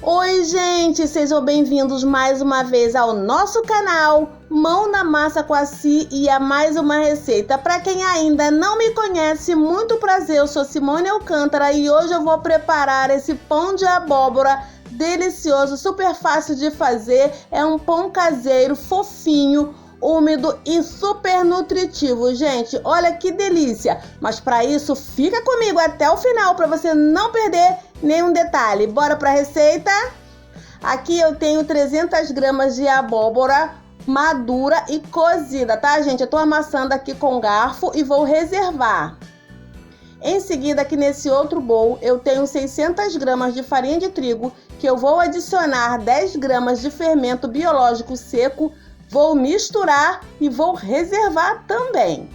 Oi, gente, sejam bem-vindos mais uma vez ao nosso canal Mão na Massa com a Si e a mais uma receita. Para quem ainda não me conhece, muito prazer, eu sou Simone Alcântara e hoje eu vou preparar esse pão de abóbora delicioso, super fácil de fazer. É um pão caseiro, fofinho, úmido e super nutritivo, gente. Olha que delícia! Mas para isso, fica comigo até o final para você não perder nenhum detalhe. Bora para a receita? Aqui eu tenho 300 gramas de abóbora madura e cozida, tá, gente? Eu tô amassando aqui com garfo e vou reservar. Em seguida, aqui nesse outro bowl, eu tenho 600 gramas de farinha de trigo, que eu vou adicionar 10 gramas de fermento biológico seco. Vou misturar e vou reservar também.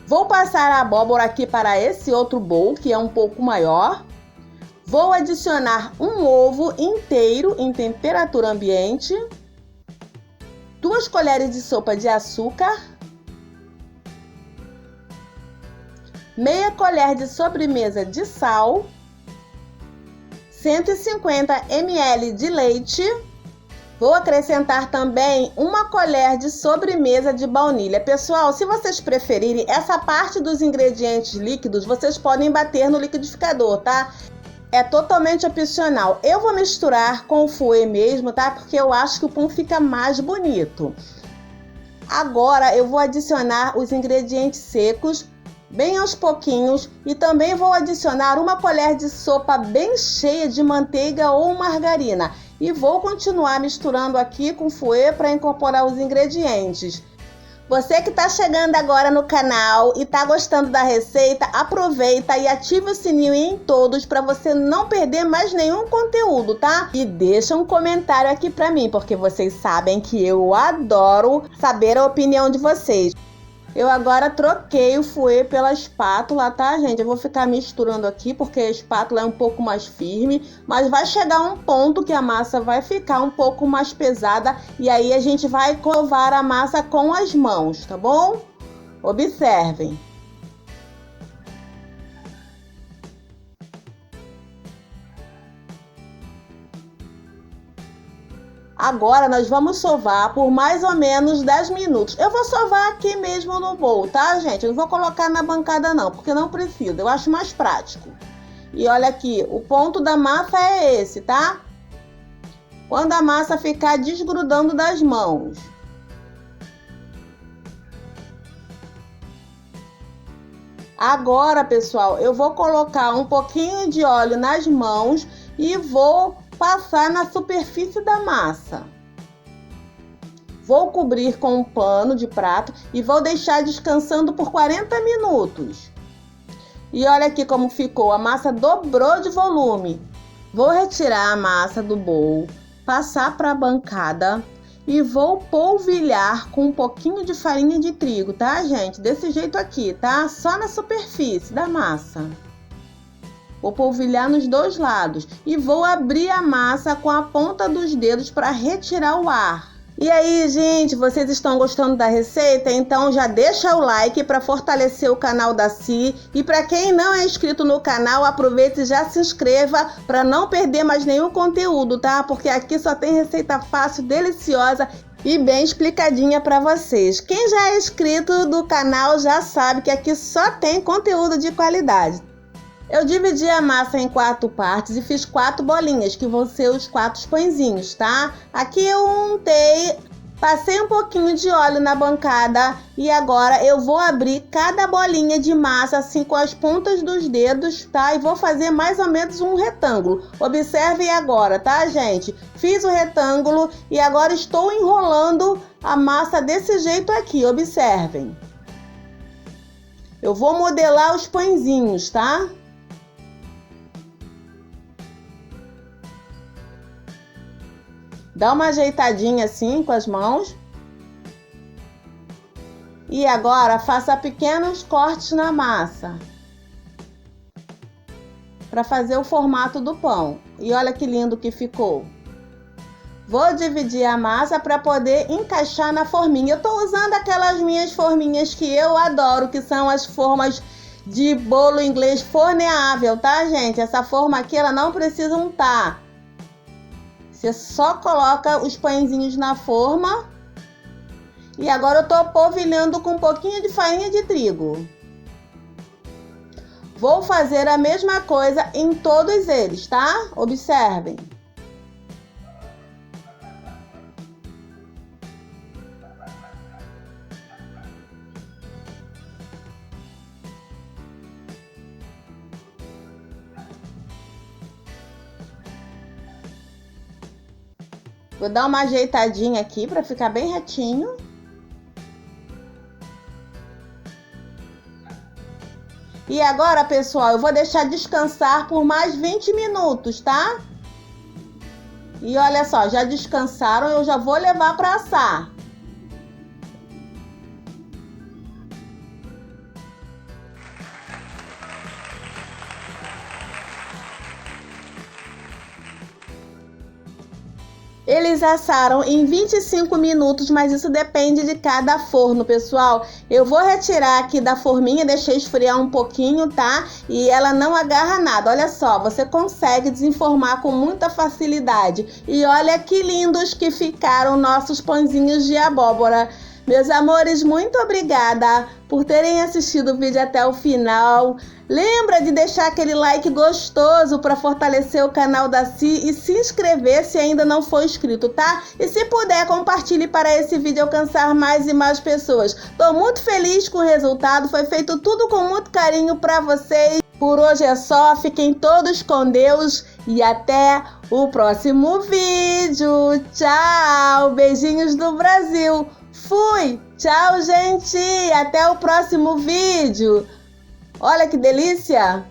Vou passar a abóbora aqui para esse outro bowl, que é um pouco maior. Vou adicionar um ovo inteiro em temperatura ambiente, 2 colheres de sopa de açúcar, meia colher de sobremesa de sal, 150 ml de leite. Vou acrescentar também 1 colher de sobremesa de baunilha. Pessoal, se vocês preferirem, essa parte dos ingredientes líquidos, vocês podem bater no liquidificador, tá? É totalmente opcional. Eu vou misturar com o fouet mesmo, tá? Porque eu acho que o pão fica mais bonito. Agora eu vou adicionar os ingredientes secos, bem aos pouquinhos, e também vou adicionar 1 colher de sopa bem cheia de manteiga ou margarina. E vou continuar misturando aqui com fouet para incorporar os ingredientes. Você que está chegando agora no canal e está gostando da receita, aproveita e ativa o sininho em todos para você não perder mais nenhum conteúdo, tá? E deixa um comentário aqui para mim, porque vocês sabem que eu adoro saber a opinião de vocês. Eu agora troquei o fouet pela espátula, tá, gente? Eu vou ficar misturando aqui porque a espátula é um pouco mais firme, mas vai chegar um ponto que a massa vai ficar um pouco mais pesada e aí a gente vai covar a massa com as mãos, tá bom? Observem. Agora nós vamos sovar por mais ou menos 10 minutos. Eu vou sovar aqui mesmo no bowl, tá, gente? Eu não vou colocar na bancada não, porque não precisa. Eu acho mais prático. E olha aqui, o ponto da massa é esse, tá? Quando a massa ficar desgrudando das mãos. Agora, pessoal, eu vou colocar um pouquinho de óleo nas mãos e vou passar na superfície da massa. Vou cobrir com um pano de prato e vou deixar descansando por 40 minutos. E olha aqui como ficou, a massa dobrou de volume. Vou retirar a massa do bowl, passar para a bancada e vou polvilhar com um pouquinho de farinha de trigo, tá, gente? Desse jeito aqui, tá? Só na superfície da massa. Vou polvilhar nos dois lados e vou abrir a massa com a ponta dos dedos para retirar o ar. E aí, gente, vocês estão gostando da receita? Então já deixa o like para fortalecer o canal da Si. E para quem não é inscrito no canal, aproveite e já se inscreva para não perder mais nenhum conteúdo, tá? Porque aqui só tem receita fácil, deliciosa e bem explicadinha para vocês. Quem já é inscrito do canal já sabe que aqui só tem conteúdo de qualidade. Eu dividi a massa em 4 partes e fiz 4 bolinhas, que vão ser os 4 pãezinhos, tá? Aqui eu untei, passei um pouquinho de óleo na bancada e agora eu vou abrir cada bolinha de massa assim com as pontas dos dedos, tá? E vou fazer mais ou menos um retângulo. Observem agora, tá, gente? Fiz o retângulo e agora estou enrolando a massa desse jeito aqui, observem. Eu vou modelar os pãezinhos, tá? Dá uma ajeitadinha assim com as mãos. E agora faça pequenos cortes na massa para fazer o formato do pão. E olha que lindo que ficou. Vou dividir a massa para poder encaixar na forminha. Eu tô usando aquelas minhas forminhas que eu adoro, que são as formas de bolo inglês forneável, tá, gente? Essa forma aqui, ela não precisa untar. Você só coloca os pãezinhos na forma. E agora eu tô polvilhando com um pouquinho de farinha de trigo. Vou fazer a mesma coisa em todos eles, tá? Observem. Vou dar uma ajeitadinha aqui para ficar bem retinho. E agora, pessoal, eu vou deixar descansar por mais 20 minutos, tá? E olha só, já descansaram, eu já vou levar para assar. Eles assaram em 25 minutos, mas isso depende de cada forno, pessoal. Eu vou retirar aqui da forminha, deixei esfriar um pouquinho, tá? E ela não agarra nada. Olha só, você consegue desenformar com muita facilidade. E olha que lindos que ficaram nossos pãezinhos de abóbora. Meus amores, muito obrigada por terem assistido o vídeo até o final. Lembra de deixar aquele like gostoso para fortalecer o canal da Si e se inscrever se ainda não for inscrito, tá? E se puder, compartilhe para esse vídeo alcançar mais e mais pessoas. Tô muito feliz com o resultado, foi feito tudo com muito carinho para vocês. Por hoje é só, fiquem todos com Deus e até o próximo vídeo. Tchau, beijinhos do Brasil. Fui! Tchau, gente! Até o próximo vídeo! Olha que delícia!